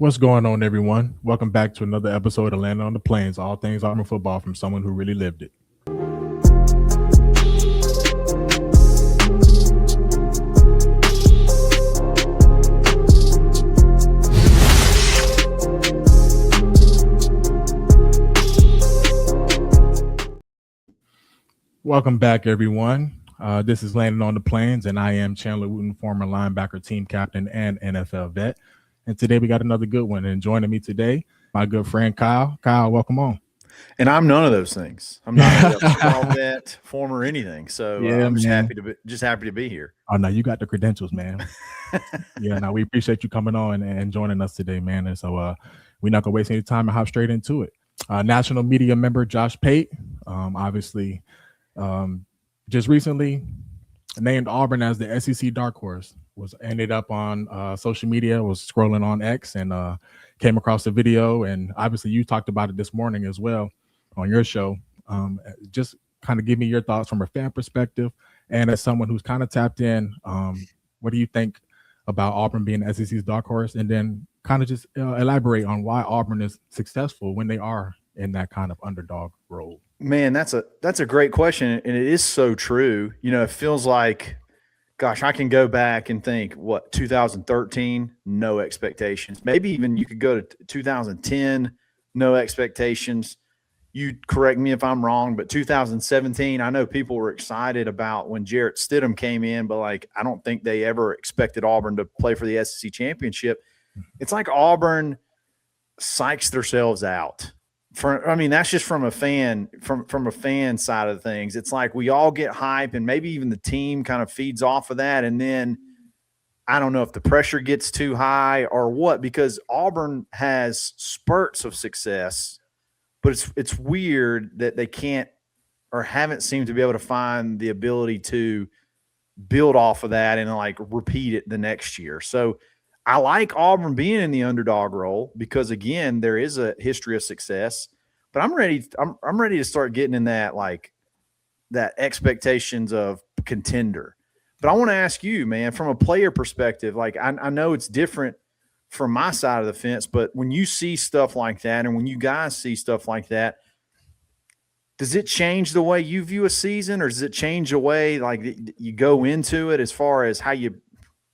What's going on, everyone? Welcome back to another episode of Landing on the Plains, all things Auburn football from someone who really lived it. Welcome back, everyone. This is Landing on the Plains, and I am Chandler Wooten, former linebacker, team captain, and NFL vet. And today we got another good one. And joining me today, my good friend Kyle. Kyle, welcome on. And I'm none of those things. I'm not a football vet, former anything. So Yeah, I'm man. just happy to be here. Oh, no, you got the credentials, man. Yeah, no, we appreciate you coming on and joining us today, man. And so we're not going to waste any time and hop straight into it. National media member Josh Pate, obviously, just recently named Auburn as the SEC dark horse. Ended up on social media, was scrolling on X and came across the video. And obviously you talked about it this morning as well on your show. Just kind of give me your thoughts from a fan perspective and as someone who's kind of tapped in. What do you think about Auburn being SEC's dark horse? And then kind of just elaborate on why Auburn is successful when they are in that kind of underdog role. Man, that's a great question. And it is so true. You know, it feels like, gosh, I can go back and think, 2013, no expectations. Maybe even you could go to 2010, no expectations. You correct me if I'm wrong, but 2017, I know people were excited about when Jarrett Stidham came in, but I don't think they ever expected Auburn to play for the SEC championship. It's like Auburn psychs themselves out. That's just from a fan side of things. It's like we all get hype, and maybe even the team kind of feeds off of that. And then I don't know if the pressure gets too high or what, because Auburn has spurts of success, but it's weird that they can't or haven't seemed to be able to find the ability to build off of that and repeat it the next year. So I like Auburn being in the underdog role because, again, there is a history of success. But I'm ready. I'm ready to start getting in that that expectations of contender. But I want to ask you, man, from a player perspective, I know it's different from my side of the fence, but when you see stuff like that, and when you guys see stuff like that, does it change the way you view a season, or does it change the way you go into it as far as how you,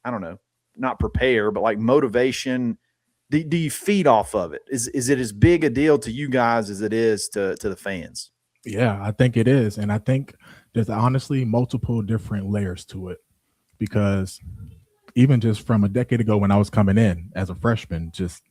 I don't know, not prepare, but motivation? Do you feed off of it? Is it as big a deal to you guys as it is to the fans? Yeah, I think it is. And I think there's honestly multiple different layers to it, because even just from a decade ago when I was coming in as a freshman, just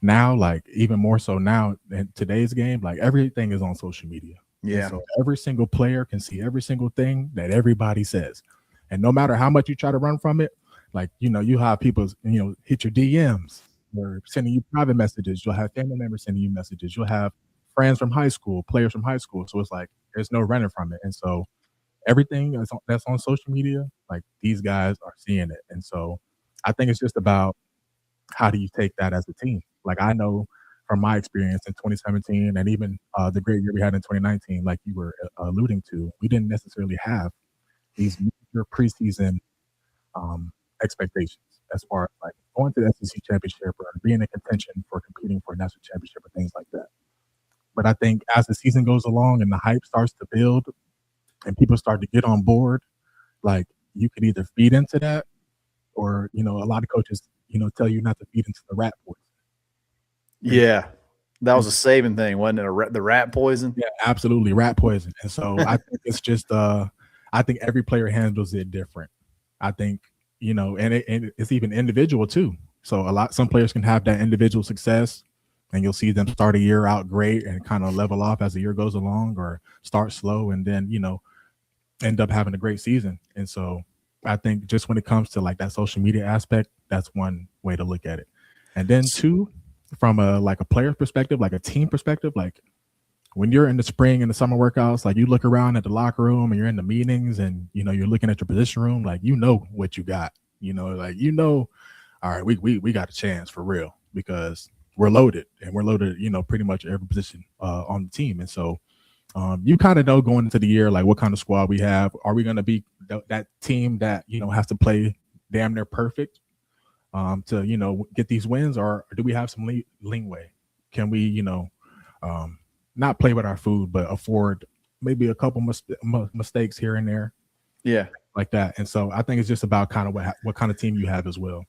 now, even more so now in today's game, everything is on social media. Yeah. And so every single player can see every single thing that everybody says. And no matter how much you try to run from it, you have people, hit your DMs or sending you private messages. You'll have family members sending you messages. You'll have friends from high school, players from high school. So it's there's no running from it. And so everything that's on social media, these guys are seeing it. And so I think it's just about how do you take that as a team? I know from my experience in 2017 and even the great year we had in 2019, like you were alluding to, we didn't necessarily have these major preseason expectations as far as going to the SEC championship or being in contention for competing for a national championship or things like that. But I think as the season goes along and the hype starts to build and people start to get on board, you could either feed into that or, a lot of coaches, tell you not to feed into the rat poison. Yeah. That was a saving thing, wasn't it? The rat poison? Yeah, absolutely. Rat poison. And so I think it's just, I think every player handles it different. I think, and it's even individual too. So some players can have that individual success and you'll see them start a year out great and kind of level off as the year goes along, or start slow and then, end up having a great season. And so I think just when it comes to that social media aspect, that's one way to look at it. And then two, from a player perspective, a team perspective, when you're in the spring and the summer workouts, you look around at the locker room and you're in the meetings and, you're looking at your position room, what you got, all right, we got a chance for real because we're loaded and we're loaded, pretty much every position on the team. And so you kind of know going into the year, what kind of squad we have. Are we going to be that team that, has to play damn near perfect? to get these wins, or do we have some leeway? Can we not play with our food, but afford maybe a couple mistakes here and there, Yeah. like that? And so I think it's just about kind of what kind of team you have as well.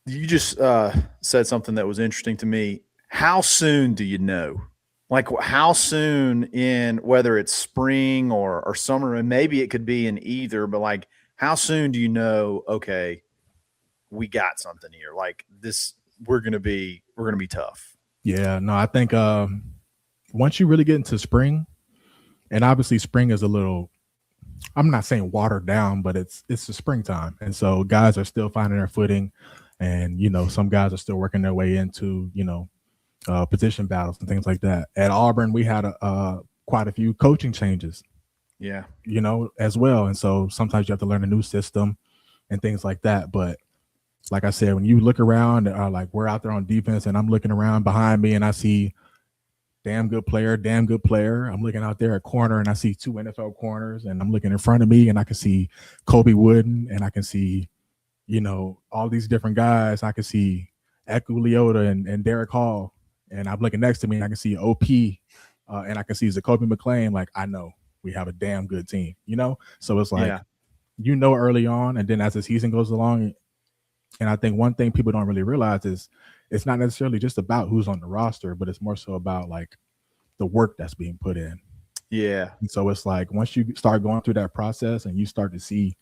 You just said something that was interesting to me. How soon do you know? Like how soon in whether it's spring or summer, and maybe it could be in either, but like how soon do you know, okay, we got something here. Like this, we're gonna be tough. Yeah, no, I think once you really get into spring, and obviously spring is a little, I'm not saying watered down, but it's the springtime, and so guys are still finding their footing, and some guys are still working their way into position battles and things like that. At Auburn, we had quite a few coaching changes, Yeah. As well, and so sometimes you have to learn a new system and things like that. But like I said, when you look around, like we're out there on defense, and I'm looking around behind me, and I see damn good player. I'm looking out there at corner, and I see 2 NFL corners, and I'm looking in front of me, and I can see Kobe Wooden, and I can see, all these different guys. I can see Eku Leota and Derek Hall, and I'm looking next to me, and I can see OP, and I can see Zacoby McClain. Like, I know we have a damn good team, So it's like, early on, and then as the season goes along, and I think one thing people don't really realize is it's not necessarily just about who's on the roster, but it's more so about like the work that's being put in. Yeah. And so it's like once you start going through that process and you start to see,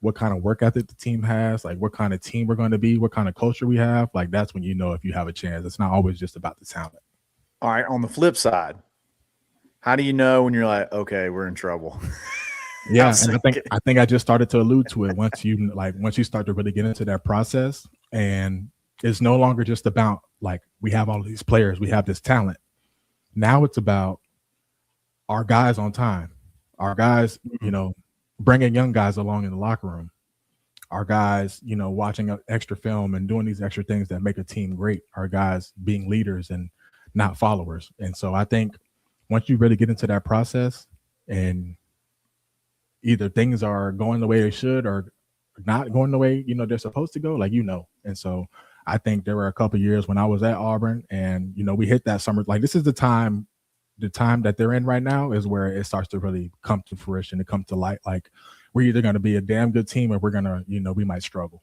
what kind of work ethic the team has, like what kind of team we're going to be, what kind of culture we have, like that's when if you have a chance. It's not always just about the talent. All right. On the flip side, how do you know when you're like, okay, we're in trouble? Yeah, and I think I just started to allude to it. Once you start to really get into that process, and it's no longer just about like we have all of these players, we have this talent. Now it's about our guys on time, our guys, bringing young guys along in the locker room, our guys, watching extra film and doing these extra things that make a team great, our guys being leaders and not followers. And so I think once you really get into that process, and either things are going the way they should or not going the way they're supposed to go, like and so I think there were a couple of years when I was at Auburn, and we hit that summer, like this is the time that they're in right now is where it starts to really come to fruition, to come to light. Like we're either going to be a damn good team, or we're going to we might struggle.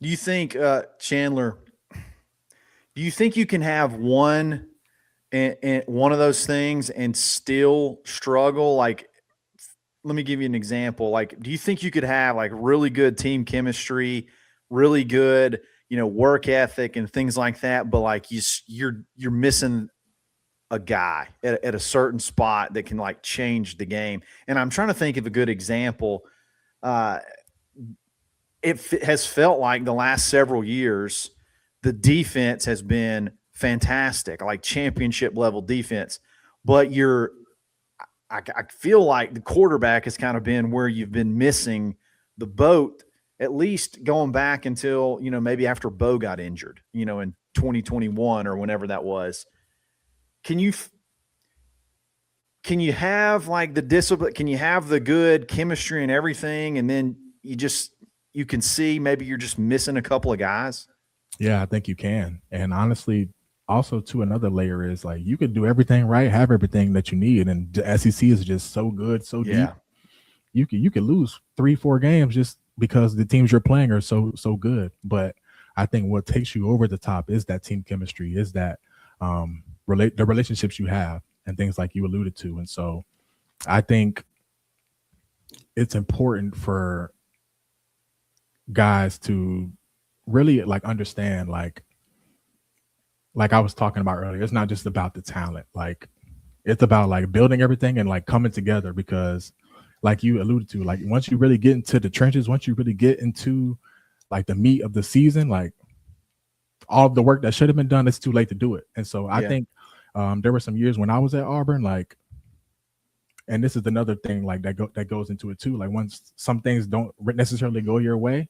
Do you think, Chandler, do you think you can have one of those things and still struggle? Like, let me give you an example. Like, do you think you could have like really good team chemistry, really good, work ethic and things like that, but like you're missing a guy at a certain spot that can like change the game? And I'm trying to think of a good example. It has felt like the last several years, the defense has been fantastic, like championship level defense, but I feel like the quarterback has kind of been where you've been missing the boat, at least going back until, maybe after Bo got injured, in 2021 or whenever that was. Can you have like the discipline? Can you have the good chemistry and everything, and then you can see maybe you're just missing a couple of guys? Yeah, I think you can. And honestly, also to another layer is like you could do everything right, have everything that you need, and the SEC is just so good, so deep. You could lose 3-4 games just because the teams you're playing are so good. But I think what takes you over the top is that team chemistry, is that the relationships you have and things like you alluded to. And so I think it's important for guys to really like understand, like I was talking about earlier, it's not just about the talent. Like it's about like building everything and like coming together, because like you alluded to, like once you really get into the trenches, once you really get into like the meat of the season, like all of the work that should have been done, it's too late to do it. And so I think there were some years when I was at Auburn, like, and this is another thing like that goes into it too. Like once some things don't necessarily go your way,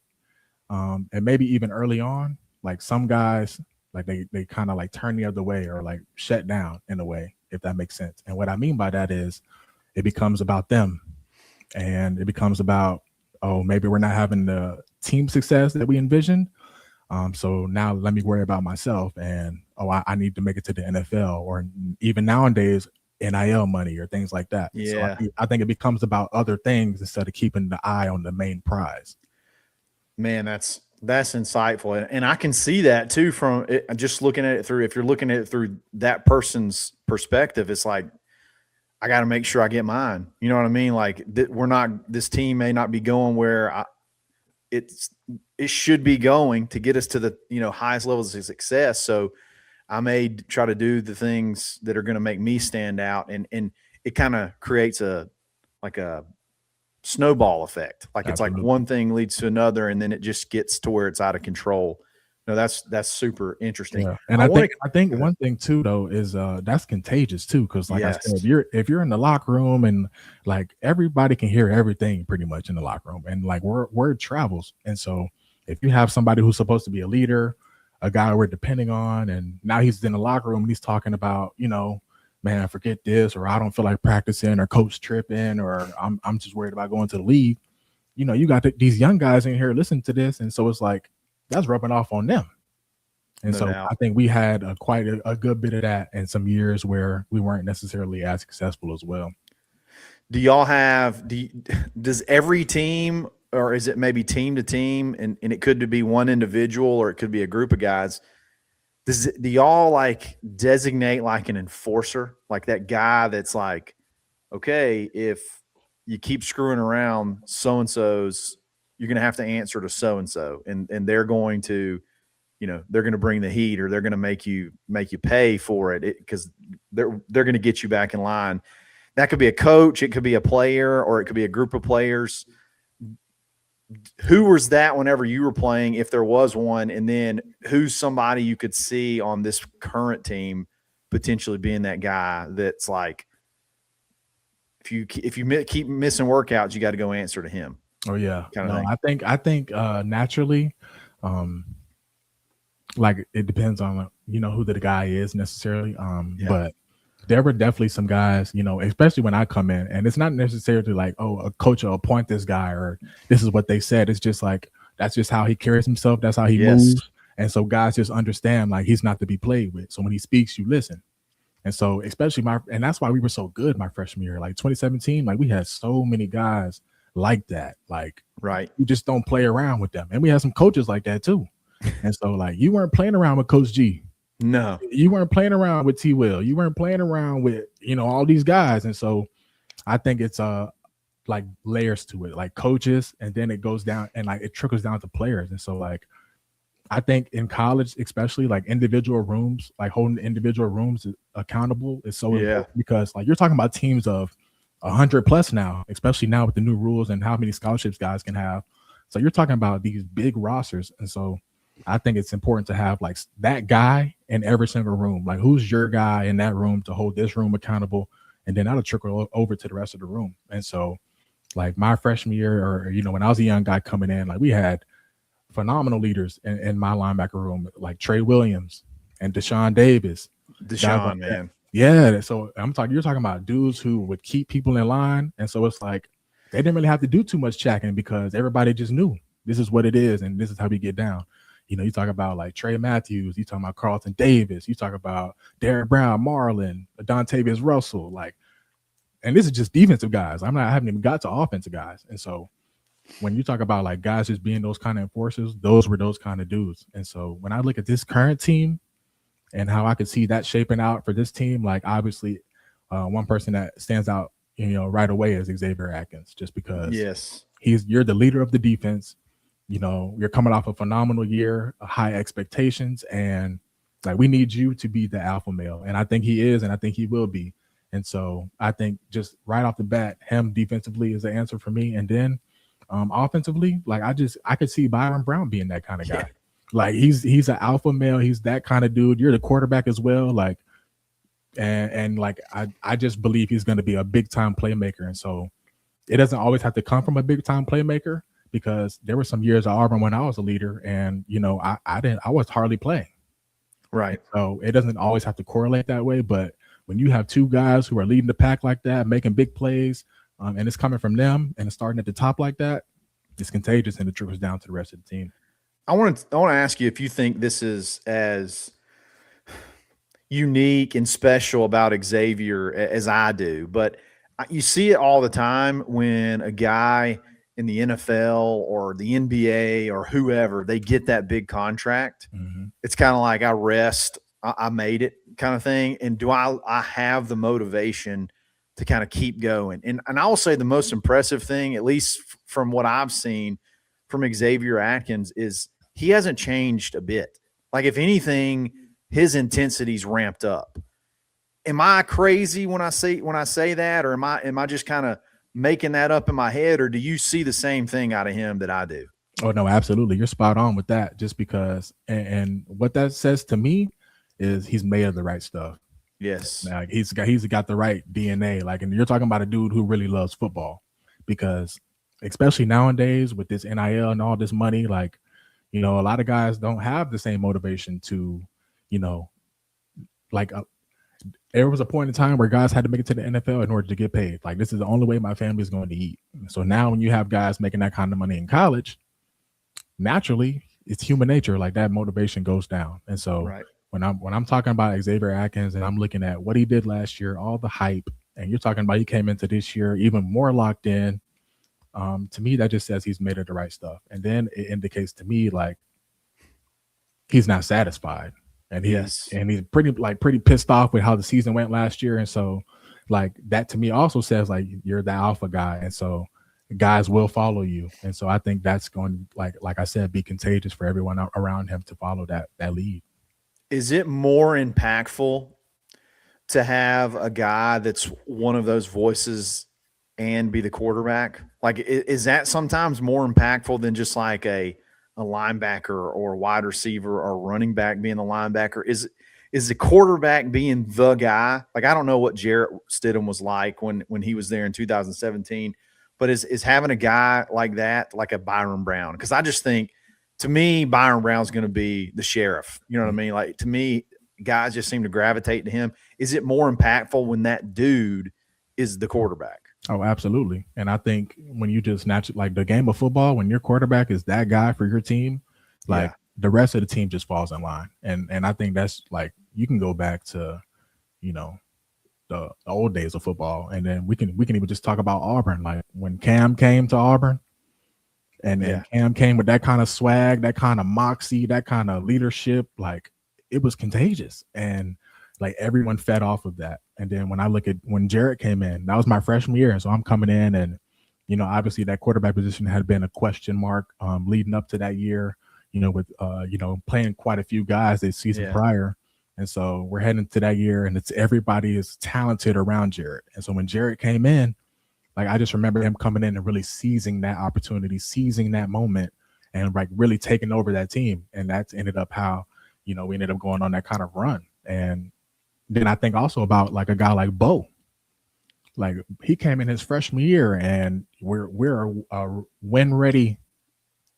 and maybe even early on, like some guys, like they kind of like turn the other way or like shut down in a way, if that makes sense. And what I mean by that is it becomes about them, and it becomes about, oh, maybe we're not having the team success that we envisioned. So now let me worry about myself and I need to make it to the NFL or even nowadays NIL money or things like that. So Yeah. I think it becomes about other things instead of keeping the eye on the main prize. Man, that's insightful, and I can see that too from it, just looking at it through. If you're looking at it through that person's perspective, it's like I got to make sure I get mine. You know what I mean? Like we're not. This team may not be going where it should be going to get us to the highest levels of success. So I may try to do the things that are going to make me stand out, and it kind of creates a snowball effect. Like it's Absolutely. like one thing leads to another, and then it just gets to where it's out of control. No, that's super interesting. Yeah. And I think one thing too though is that's contagious too, because like I said, if you're in the locker room and like everybody can hear everything pretty much in the locker room, and like word travels. And so if you have somebody who's supposed to be a leader, a guy we're depending on, and now he's in the locker room and he's talking about, man, forget this, or I don't feel like practicing, or coach tripping, or I'm just worried about going to the league. You got these young guys in here listening to this, and so it's like that's rubbing off on them. And so I think we had quite a good bit of that in some years where we weren't necessarily as successful as well. Does every team, or is it maybe team to team, and it could be one individual or it could be a group of guys? Do y'all like designate like an enforcer, like that guy that's like, okay, if you keep screwing around so-and-so's, you're going to have to answer to so-and-so, and they're going to, they're going to bring the heat, or they're going to make you pay for it because they're going to get you back in line. That could be a coach, it could be a player, or it could be a group of players. Who was that whenever you were playing, if there was one, and then who's somebody you could see on this current team potentially being that guy that's like, if you keep missing workouts, you got to go answer to him. Oh yeah, I think naturally, like it depends on who the guy is necessarily. But there were definitely some guys, especially when I come in, and it's not necessarily like, oh, a coach will appoint this guy or this is what they said. It's just like, that's just how he carries himself. That's how he moves. And so guys just understand like he's not to be played with. So when he speaks, you listen. And so especially and that's why we were so good my freshman year, like 2017, like we had so many guys like that. Like, right. You just don't play around with them. And we had some coaches like that too. And so like you weren't playing around with Coach G. No, you weren't playing around with T. Will. You weren't playing around with, all these guys. And so I think it's like layers to it, like coaches, and then it goes down and like it trickles down to players. And so like I think in college, especially like individual rooms, like holding individual rooms accountable is so important, because like you're talking about teams of 100 plus now, especially now with the new rules and how many scholarships guys can have. So you're talking about these big rosters. And so I think it's important to have like that guy in every single room. Like, who's your guy in that room to hold this room accountable? And then that'll trickle over to the rest of the room. And so like my freshman year, or, when I was a young guy coming in, like we had phenomenal leaders in my linebacker room, like Trey Williams and Deshaun Davis. Deshaun, man. Yeah. So you're talking about dudes who would keep people in line. And so it's like, they didn't really have to do too much checking because everybody just knew this is what it is. And this is how we get down. You talk about like Trey Matthews, you talk about Carlton Davis, you talk about Derrick Brown, Marlon, Dontavius Russell, like, and this is just defensive guys. I haven't even got to offensive guys. And so when you talk about like guys just being those kind of enforcers, those were those kind of dudes. And so when I look at this current team and how I could see that shaping out for this team, like obviously one person that stands out, right away is Xavier Atkins, just because you're the leader of the defense. You're coming off a phenomenal year, high expectations, and like we need you to be the alpha male. And I think he is, and I think he will be. And so I think just right off the bat, him defensively is the answer for me. And then offensively, like I could see Byron Brown being that kind of guy. Like he's an alpha male. He's that kind of dude. You're the quarterback as well. Like, and like I just believe he's going to be a big time playmaker. And so it doesn't always have to come from a big time playmaker, because there were some years at Auburn when I was a leader, and I was hardly playing. Right. So it doesn't always have to correlate that way. But when you have two guys who are leading the pack like that, making big plays, and it's coming from them and it's starting at the top like that, it's contagious and it trickles down to the rest of the team. I want to ask you if you think this is as unique and special about Xavier as I do, but you see it all the time when a guy in the NFL or the NBA or whoever, they get that big contract. Mm-hmm. It's kind of like I made it kind of thing. And do I have the motivation to kind of keep going? And I will say the most impressive thing, at least from what I've seen from Xavier Atkins, is he hasn't changed a bit. Like, if anything, his intensity's ramped up. Am I crazy when I say that, or am I just kind of making that up in my head, or do you see the same thing out of him that I do? Oh no, absolutely. You're spot on with that. Just because, and what that says to me is he's made of the right stuff. Yes, like he's got the right DNA. Like, and you're talking about a dude who really loves football, because especially nowadays with this NIL and all this money, like, you know, a lot of guys don't have the same motivation to, you know, like there was a point in time where guys had to make it to the NFL in order to get paid. Like, this is the only way my family is going to eat. So now when you have guys making that kind of money in college, naturally it's human nature. Like, that motivation goes down. And so when I'm talking about Xavier Atkins and I'm looking at what he did last year, all the hype, and you're talking about he came into this year even more locked in, to me, that just says he's made of the right stuff. And then it indicates to me like he's not satisfied. And he's pretty pissed off with how the season went last year. And so like that to me also says like you're the alpha guy. And so guys will follow you. And so I think that's going to, like I said, be contagious for everyone around him to follow that lead. Is it more impactful to have a guy that's one of those voices and be the quarterback? Like, is that sometimes more impactful than just like a linebacker or a wide receiver or running back being the linebacker? Is the quarterback being the guy? Like, I don't know what Jarrett Stidham was like when he was there in 2017, but is having a guy like that, like a Byron Brown? Because I just think, to me, Byron Brown's going to be the sheriff. You know what I mean? Like, to me, guys just seem to gravitate to him. Is it more impactful when that dude is the quarterback? Oh, absolutely. And I think when you just naturally, like the game of football, when your quarterback is that guy for your team, like the rest of the team just falls in line. And I think that's like, you can go back to, you know, the old days of football. And then we can even just talk about Auburn. Like when Cam came to Auburn and Cam came with that kind of swag, that kind of moxie, that kind of leadership, like it was contagious. And like everyone fed off of that. And then when I look at when Jarrett came in, that was my freshman year. And so I'm coming in and, you know, obviously that quarterback position had been a question mark leading up to that year, you know, with, you know, playing quite a few guys this season prior. And so we're heading to that year and everybody is talented around Jarrett. And so when Jarrett came in, like, I just remember him coming in and really seizing that opportunity, seizing that moment and like really taking over that team. And that's ended up how, you know, we ended up going on that kind of run. And then I think also about like a guy like Bo. Like he came in his freshman year and we're a win ready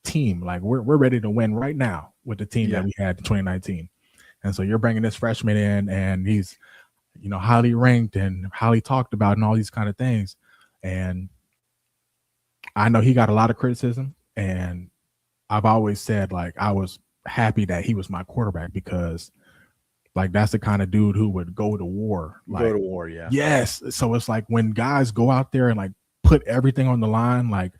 team. Like we're ready to win right now with the team that we had in 2019. And so you're bringing this freshman in and he's, you know, highly ranked and highly talked about and all these kind of things. And I know he got a lot of criticism, and I've always said like I was happy that he was my quarterback because like that's the kind of dude who would go to war. Like, go to war, Yes. So it's like when guys go out there and like put everything on the line, like,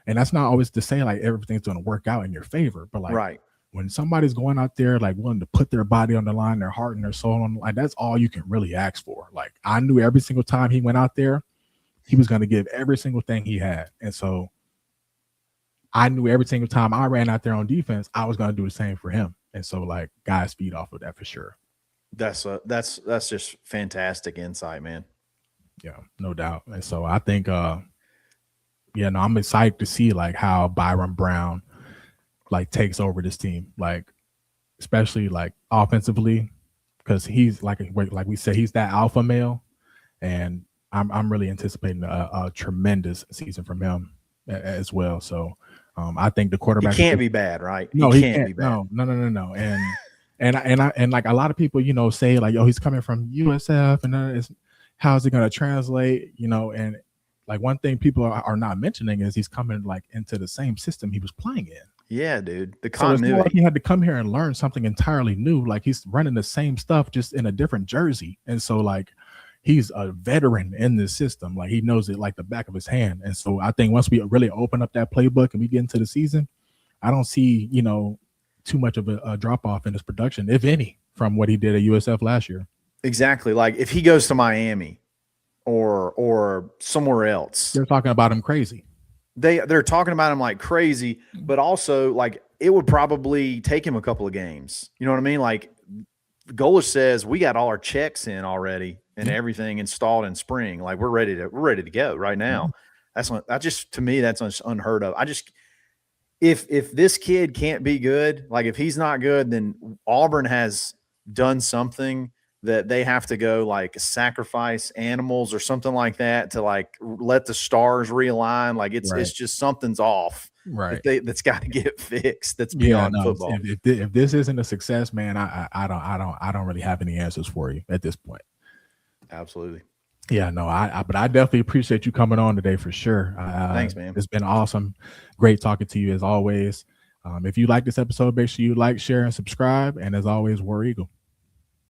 and that's not always to say like everything's going to work out in your favor, but like when somebody's going out there like willing to put their body on the line, their heart and their soul on the line, that's all you can really ask for. Like I knew every single time he went out there, he was going to give every single thing he had. And so I knew every single time I ran out there on defense, I was going to do the same for him. And so like guys feed off of that for sure. That's just fantastic insight, man. Yeah, no doubt. And so I think, I'm excited to see like how Byron Brown like takes over this team, like especially like offensively, because he's like we said, he's that alpha male, and I'm really anticipating a tremendous season from him as well. So I think the quarterback can't be bad, right? No, he can't be bad. No. And like a lot of people, you know, say like, oh, he's coming from USF and how's it going to translate, you know, and like one thing people are not mentioning is he's coming like into the same system he was playing in. Yeah, dude. The So it's not like continuity. he had to come here and learn something entirely new. Like he's running the same stuff just in a different jersey. And so like he's a veteran in this system. Like he knows it like the back of his hand. And so I think once we really open up that playbook and we get into the season, I don't see, you know, too much of a drop off in his production, if any, from what he did at USF last year. Exactly. Like if he goes to Miami or somewhere else, They're talking about him crazy. they're talking about him like crazy, but also like it would probably take him a couple of games. You know what I mean? Like Golish says we got all our checks in already and everything installed in spring. Like we're ready to go right now. That just, to me, that's unheard of. If this kid can't be good, like if he's not good, then Auburn has done something that they have to go like sacrifice animals or something like that to like let the stars realign. Like it's just something's off. Right. That's got to get fixed. That's beyond football. If this isn't a success, man, I don't really have any answers for you at this point. Absolutely. Yeah, no, but I definitely appreciate you coming on today for sure. Thanks, man. It's been awesome. Great talking to you as always. If you like this episode, make sure you like, share, and subscribe. And as always, War Eagle.